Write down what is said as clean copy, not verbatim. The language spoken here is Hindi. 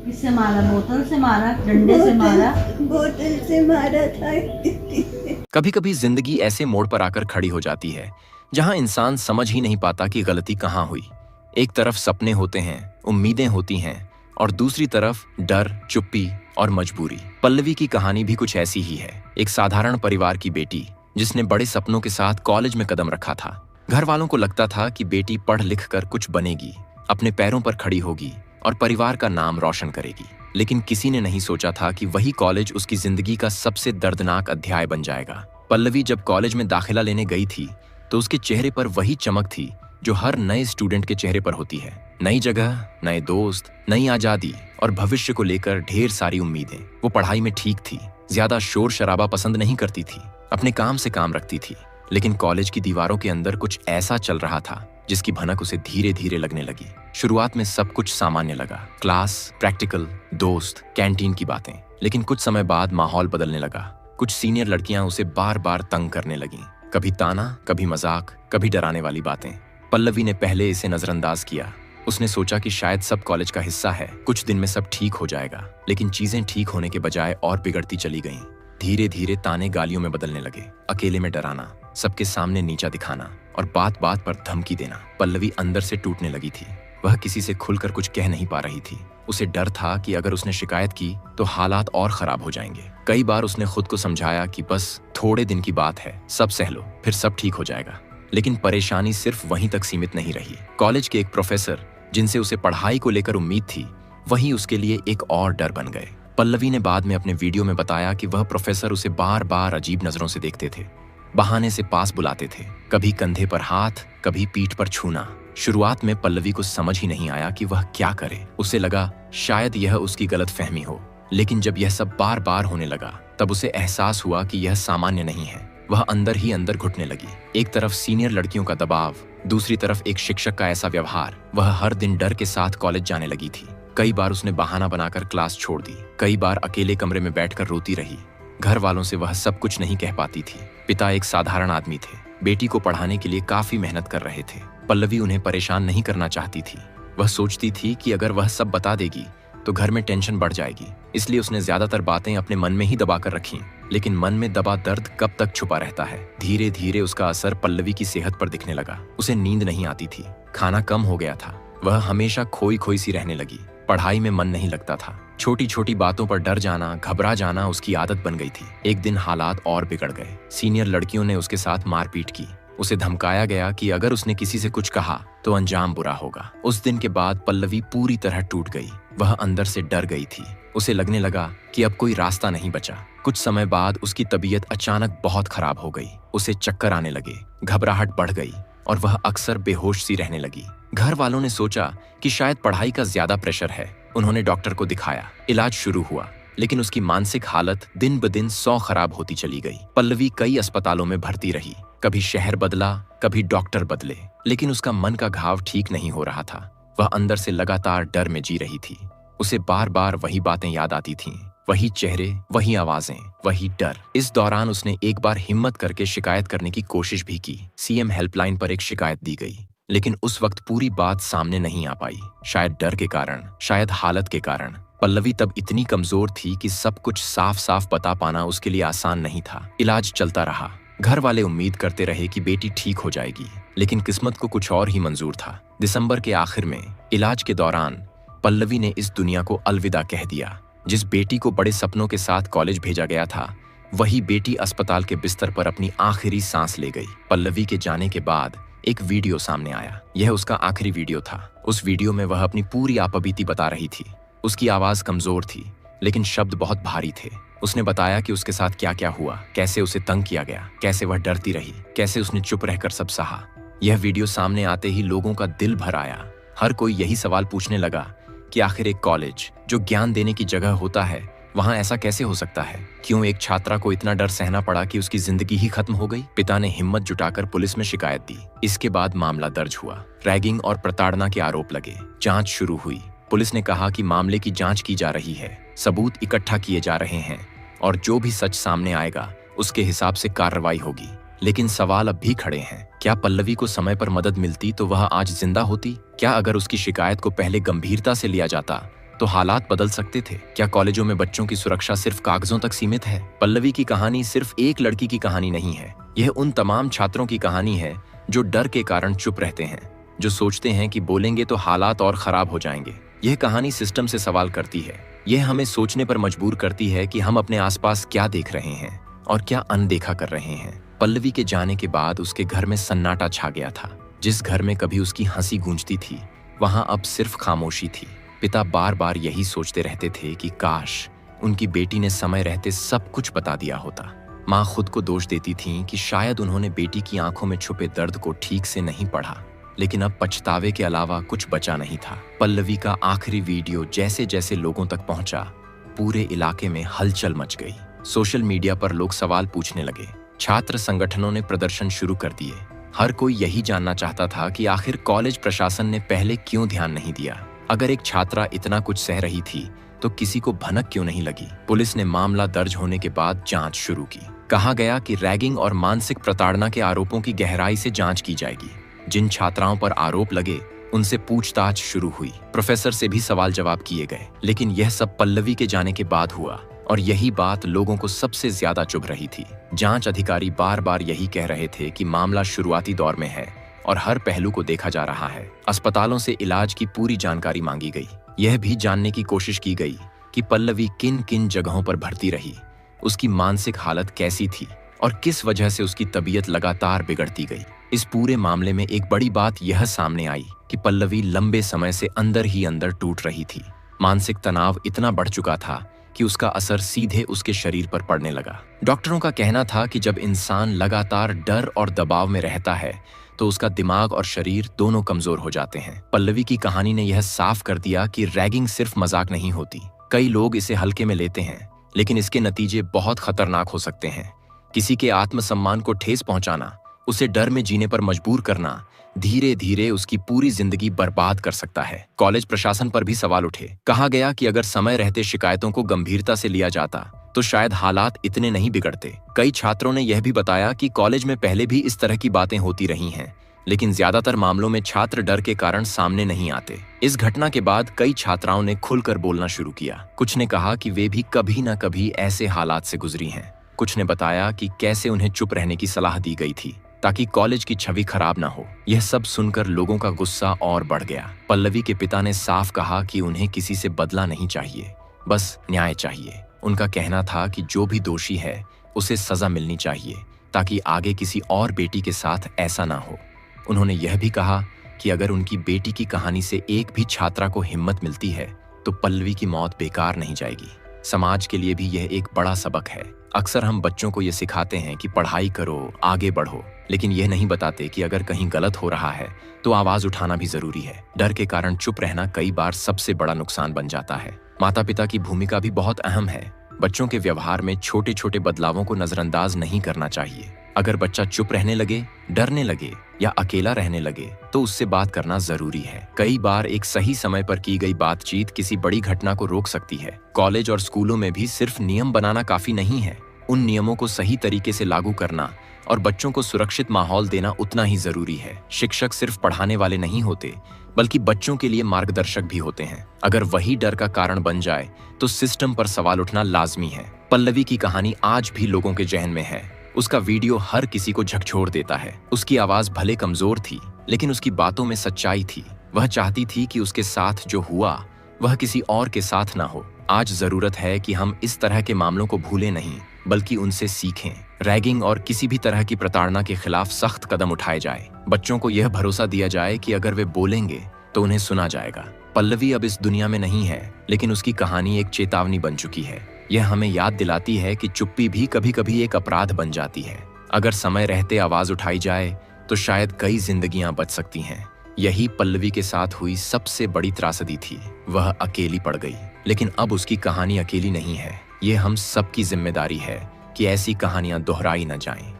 किससे मारा? बोतल से मारा? डंडे से मारा? बोतल से मारा था। कभी कभी जिंदगी ऐसे मोड़ पर आकर खड़ी हो जाती है जहां इंसान समझ ही नहीं पाता कि गलती कहां हुई। एक तरफ सपने होते हैं, उम्मीदें होती हैं, और दूसरी तरफ डर, चुप्पी और मजबूरी। पल्लवी की कहानी भी कुछ ऐसी ही है। एक साधारण परिवार की बेटी जिसने बड़े सपनों के साथ कॉलेज में कदम रखा था। घर वालों को लगता था कि बेटी पढ़ लिख कर कुछ बनेगी, अपने पैरों पर खड़ी होगी और परिवार का नाम रोशन करेगी। लेकिन किसी ने नहीं सोचा था कि वही कॉलेज उसकी जिंदगी का सबसे दर्दनाक अध्याय बन जाएगा। पल्लवी जब कॉलेज में दाखिला लेने गई थी तो उसके चेहरे पर वही चमक थी जो हर नए स्टूडेंट के चेहरे पर होती है। नई जगह, नए दोस्त, नई आजादी और भविष्य को लेकर ढेर सारी उम्मीदें। वो पढ़ाई में ठीक थी, ज्यादा शोर शराबा पसंद नहीं करती थी, अपने काम से काम रखती थी। लेकिन कॉलेज की दीवारों के अंदर कुछ ऐसा चल रहा था जिसकी भनक उसे धीरे धीरे लगने लगी। शुरुआत में सब कुछ सामान्य लगा, क्लास, प्रैक्टिकल, दोस्त, कैंटीन की बातें। लेकिन कुछ समय बाद माहौल बदलने लगा। कुछ सीनियर लड़कियां उसे बार बार तंग करने लगीं। कभी ताना, कभी मजाक, कभी डराने वाली बातें। पल्लवी ने पहले इसे नजरअंदाज किया। उसने सोचा कि शायद सब कॉलेज का हिस्सा है, कुछ दिन में सब ठीक हो जाएगा। लेकिन चीजें ठीक होने के बजाय और बिगड़ती चली गईं। धीरे धीरे ताने गालियों में बदलने लगे, अकेले में डराना, सबके सामने नीचा दिखाना और बात बात पर धमकी देना। पल्लवी अंदर से टूटने लगी थी। वह किसी से खुलकर कुछ कह नहीं पा रही थी। उसे डर था कि अगर उसने शिकायत की तो हालात और खराब हो जाएंगे। कई बार उसने खुद को समझाया कि बस थोड़े दिन की बात है, सब सह लो, फिर सब ठीक हो जाएगा। लेकिन परेशानी सिर्फ वहीं तक सीमित नहीं रही। कॉलेज के एक प्रोफेसर जिनसे उसे पढ़ाई को लेकर उम्मीद थी, वही उसके लिए एक और डर बन गए। पल्लवी ने बाद में अपने वीडियो में बताया कि वह प्रोफेसर उसे बार बार अजीब नजरों से देखते थे, बहाने से पास बुलाते थे, कभी कंधे पर हाथ, कभी पीठ पर छूना। शुरुआत में पल्लवी को समझ ही नहीं आया कि वह क्या करे। उसे लगा शायद यह उसकी गलतफहमी हो। लेकिन जब यह सब बार बार होने लगा तब उसे एहसास हुआ कि यह सामान्य नहीं है। वह अंदर ही अंदर घुटने लगी। एक तरफ सीनियर लड़कियों का दबाव, दूसरी तरफ एक शिक्षक का ऐसा व्यवहार। वह हर दिन डर के साथ कॉलेज जाने लगी थी। कई बार उसने बहाना बनाकर क्लास छोड़ दी, कई बार अकेले कमरे में बैठकर रोती रही। घर वालों से वह सब कुछ नहीं कह पाती थी। पिता एक साधारण आदमी थे, बेटी को पढ़ाने के लिए काफी मेहनत कर रहे थे। पल्लवी उन्हें परेशान नहीं करना चाहती थी। वह सोचती थी कि अगर वह सब बता देगी तो घर में टेंशन बढ़ जाएगी। इसलिए उसने ज्यादातर बातें अपने मन में ही दबा कर रखी। लेकिन मन में दबा दर्द कब तक छुपा रहता है। धीरे धीरे उसका असर पल्लवी की सेहत पर दिखने लगा। उसे नींद नहीं आती थी, खाना कम हो गया था, वह हमेशा खोई खोई सी रहने लगी। पढ़ाई में मन नहीं लगता था। छोटी छोटी बातों पर डर जाना, घबरा जाना उसकी आदत बन गई थी। एक दिन हालात और बिगड़ गए। सीनियर लड़कियों ने उसके साथ मारपीट की। उसे धमकाया गया कि अगर उसने किसी से कुछ कहा तो अंजाम बुरा होगा। उस दिन के बाद पल्लवी पूरी तरह टूट गई। वह अंदर से डर गई थी। उसे लगने लगा कि अब कोई रास्ता नहीं बचा। कुछ समय बाद उसकी तबीयत अचानक बहुत खराब हो गई। उसे चक्कर आने लगे, घबराहट बढ़ गई और वह अक्सर बेहोश सी रहने लगी। घर वालों ने सोचा कि शायद पढ़ाई का ज्यादा प्रेशर है। उन्होंने डॉक्टर को दिखाया, इलाज शुरू हुआ। लेकिन उसकी मानसिक हालत दिन ब दिन सौ खराब होती चली गई। पल्लवी कई अस्पतालों में भर्ती रही, कभी शहर बदला, कभी डॉक्टर बदले, लेकिन उसका मन का घाव ठीक नहीं हो रहा था। वह अंदर से लगातार डर में जी रही थी। उसे बार बार वही बातें याद आती थीं, वही चेहरे, वही आवाजें, वही डर। इस दौरान उसने एक बार हिम्मत करके शिकायत करने की कोशिश भी की। सीएम हेल्पलाइन पर एक शिकायत दी गई, लेकिन उस वक्त पूरी बात सामने नहीं आ पाई। शायद डर के कारण, शायद हालत के कारण। पल्लवी तब इतनी कमजोर थी कि सब कुछ साफ साफ बता पाना उसके लिए आसान नहीं था। इलाज चलता रहा। घर वाले उम्मीद करते रहे कि बेटी ठीक हो जाएगी, लेकिन किस्मत को कुछ और ही मंजूर था। दिसंबर के आखिर में इलाज के दौरान पल्लवी ने इस दुनिया को अलविदा कह दिया। जिस बेटी को बड़े सपनों के साथ कॉलेज भेजा गया था, वही बेटी अस्पताल के बिस्तर पर अपनी आखिरी सांस ले गई। पल्लवी के जाने के बाद एक वीडियो सामने आया। यह उसका आखिरी वीडियो था। उस वीडियो में वह अपनी पूरी आपबीती बता रही थी। उसकी आवाज कमजोर थी, लेकिन शब्द बहुत भारी थे। उसने बताया कि उसके साथ क्या क्या हुआ, कैसे उसे तंग किया गया, कैसे वह डरती रही, कैसे उसने चुप रहकर सब सहा। यह वीडियो सामने आते ही लोगों का दिल भर आया। हर कोई यही सवाल पूछने लगा कि आखिर एक कॉलेज जो ज्ञान देने की जगह होता है, वहां ऐसा कैसे हो सकता है? क्यों एक छात्रा को इतना डर सहना पड़ा कि उसकी जिंदगी ही खत्म हो गई? पिता ने हिम्मत जुटाकर पुलिस में शिकायत दी। इसके बाद मामला दर्ज हुआ। रैगिंग और प्रताड़ना के आरोप लगे। जांच शुरू हुई। पुलिस ने कहा कि मामले की जांच की जा रही है, सबूत इकट्ठा किए जा रहे हैं और जो भी सच सामने आएगा उसके हिसाब से कार्रवाई होगी। लेकिन सवाल अब भी खड़े हैं। क्या पल्लवी को समय पर मदद मिलती तो वह आज जिंदा होती? क्या अगर उसकी शिकायत को पहले गंभीरता से लिया जाता तो हालात बदल सकते थे। क्या कॉलेजों में बच्चों की सुरक्षा सिर्फ कागजों तक सीमित है? पल्लवी की कहानी सिर्फ एक लड़की की कहानी नहीं है, यह उन तमाम छात्रों की कहानी है जो डर के कारण चुप रहते हैं, जो सोचते हैं कि बोलेंगे तो हालात और खराब हो जाएंगे। यह कहानी सिस्टम से सवाल करती है, यह हमें सोचने पर मजबूर करती है कि हम अपने आसपास क्या देख रहे हैं और क्या अनदेखा कर रहे हैं। पल्लवी के जाने के बाद उसके घर में सन्नाटा छा गया था। जिस घर में कभी उसकी हंसी गूंजती थी, वहां अब सिर्फ खामोशी थी। पिता बार बार यही सोचते रहते थे कि काश उनकी बेटी ने समय रहते सब कुछ बता दिया होता। माँ खुद को दोष देती थीं कि शायद उन्होंने बेटी की आंखों में छुपे दर्द को ठीक से नहीं पढ़ा, लेकिन अब पछतावे के अलावा कुछ बचा नहीं था। पल्लवी का आखिरी वीडियो जैसे जैसे लोगों तक पहुंचा, पूरे इलाके में हलचल मच गई। सोशल मीडिया पर लोग सवाल पूछने लगे, छात्र संगठनों ने प्रदर्शन शुरू कर दिए। हर कोई यही जानना चाहता था कि आखिर कॉलेज प्रशासन ने पहले क्यों ध्यान नहीं दिया। अगर एक छात्रा इतना कुछ सह रही थी तो किसी को भनक क्यों नहीं लगी? पुलिस ने मामला दर्ज होने के बाद जांच शुरू की। कहा गया कि रैगिंग और मानसिक प्रताड़ना के आरोपों की गहराई से जांच की जाएगी। जिन छात्राओं पर आरोप लगे उनसे पूछताछ शुरू हुई। प्रोफेसर से भी सवाल जवाब किए गए, लेकिन यह सब पल्लवी के जाने के बाद हुआ और यही बात लोगों को सबसे ज्यादा चुभ रही थी। जांच अधिकारी बार बार यही कह रहे थे कि मामला शुरुआती दौर में है और हर पहलू को देखा जा रहा है। अस्पतालों से इलाज की पूरी जानकारी मांगी गई। यह भी जानने की कोशिश की गई कि पल्लवी किन किन जगहों पर भर्ती रही, उसकी मानसिक हालत कैसी थी और किस वजह से उसकी तबीयत लगातार बिगड़ती गई। इस पूरे मामले में एक बड़ी बात यह सामने आई कि पल्लवी लंबे समय से अंदर ही अंदर टूट रही थी। मानसिक तनाव इतना बढ़ चुका था कि उसका असर सीधे उसके शरीर पर पड़ने लगा। डॉक्टरों का कहना था कि जब इंसान लगातार डर और दबाव में रहता है तो उसका दिमाग और शरीर दोनों कमजोर हो जाते हैं। पल्लवी की कहानी ने यह साफ कर दिया कि रैगिंग सिर्फ मजाक नहीं होती। कई लोग इसे हल्के में लेते हैं, लेकिन इसके नतीजे बहुत खतरनाक हो सकते हैं। किसी के आत्मसम्मान को ठेस पहुंचाना, उसे डर में जीने पर मजबूर करना, धीरे धीरे उसकी पूरी जिंदगी बर्बाद कर सकता है। कॉलेज प्रशासन पर भी सवाल उठे। कहा गया कि अगर समय रहते शिकायतों को गंभीरता से लिया जाता तो शायद हालात इतने नहीं बिगड़ते। कई छात्रों ने यह भी बताया कि कॉलेज में पहले भी इस तरह की बातें होती रही हैं, लेकिन ज्यादातर मामलों में छात्र डर के कारण सामने नहीं आते। इस घटना के बाद कई छात्राओं ने खुलकर बोलना शुरू किया। कुछ ने कहा कि वे भी कभी न कभी ऐसे हालात से गुजरी हैं। कुछ ने बताया कि कैसे उन्हें चुप रहने की सलाह दी गई थी ताकि कॉलेज की छवि खराब ना हो। यह सब सुनकर लोगों का गुस्सा और बढ़ गया। पल्लवी के पिता ने साफ कहा कि उन्हें किसी से बदला नहीं चाहिए, बस न्याय चाहिए। उनका कहना था कि जो भी दोषी है उसे सजा मिलनी चाहिए ताकि आगे किसी और बेटी के साथ ऐसा ना हो। उन्होंने यह भी कहा कि अगर उनकी बेटी की कहानी से एक भी छात्रा को हिम्मत मिलती है तो पल्लवी की मौत बेकार नहीं जाएगी। समाज के लिए भी यह एक बड़ा सबक है। अक्सर हम बच्चों को यह सिखाते हैं कि पढ़ाई करो, आगे बढ़ो, लेकिन यह नहीं बताते कि अगर कहीं गलत हो रहा है तो आवाज उठाना भी जरूरी है। डर के कारण चुप रहना कई बार सबसे बड़ा नुकसान बन जाता है। माता पिता की भूमिका भी बहुत अहम है। बच्चों के व्यवहार में छोटे छोटे बदलावों को नजरअंदाज नहीं करना चाहिए। अगर बच्चा चुप रहने लगे, डरने लगे या अकेला रहने लगे तो उससे बात करना जरूरी है। कई बार एक सही समय पर की गई बातचीत किसी बड़ी घटना को रोक सकती है। कॉलेज और स्कूलों में भी सिर्फ नियम बनाना काफी नहीं है, उन नियमों को सही तरीके से लागू करना और बच्चों को सुरक्षित माहौल देना उतना ही जरूरी है। शिक्षक सिर्फ पढ़ाने वाले नहीं होते, बल्कि बच्चों के लिए मार्गदर्शक भी होते हैं। अगर वही डर का कारण बन जाए तो सिस्टम पर सवाल उठना लाजमी है। पल्लवी की कहानी आज भी लोगों के जहन में है। उसका वीडियो हर किसी को झकझोर देता है। उसकी आवाज भले कमजोर थी, लेकिन उसकी बातों में सच्चाई थी। वह चाहती थी कि उसके साथ जो हुआ वह किसी और के साथ ना हो। आज जरूरत है कि हम इस तरह के मामलों को भूलें नहीं, बल्कि उनसे सीखें। रैगिंग और किसी भी तरह की प्रताड़ना के खिलाफ सख्त कदम उठाए जाए। बच्चों को यह भरोसा दिया जाए कि अगर वे बोलेंगे तो उन्हें सुना जाएगा। पल्लवी अब इस दुनिया में नहीं है, लेकिन उसकी कहानी एक चेतावनी बन चुकी है। यह हमें याद दिलाती है कि चुप्पी भी कभी कभी एक अपराध बन जाती है। अगर समय रहते आवाज उठाई जाए तो शायद कई जिंदगियां बच सकती हैं। यही पल्लवी के साथ हुई सबसे बड़ी त्रासदी थी। वह अकेली पड़ गई, लेकिन अब उसकी कहानी अकेली नहीं है। ये हम सबकी जिम्मेदारी है कि ऐसी कहानियां दोहराई न जाएं।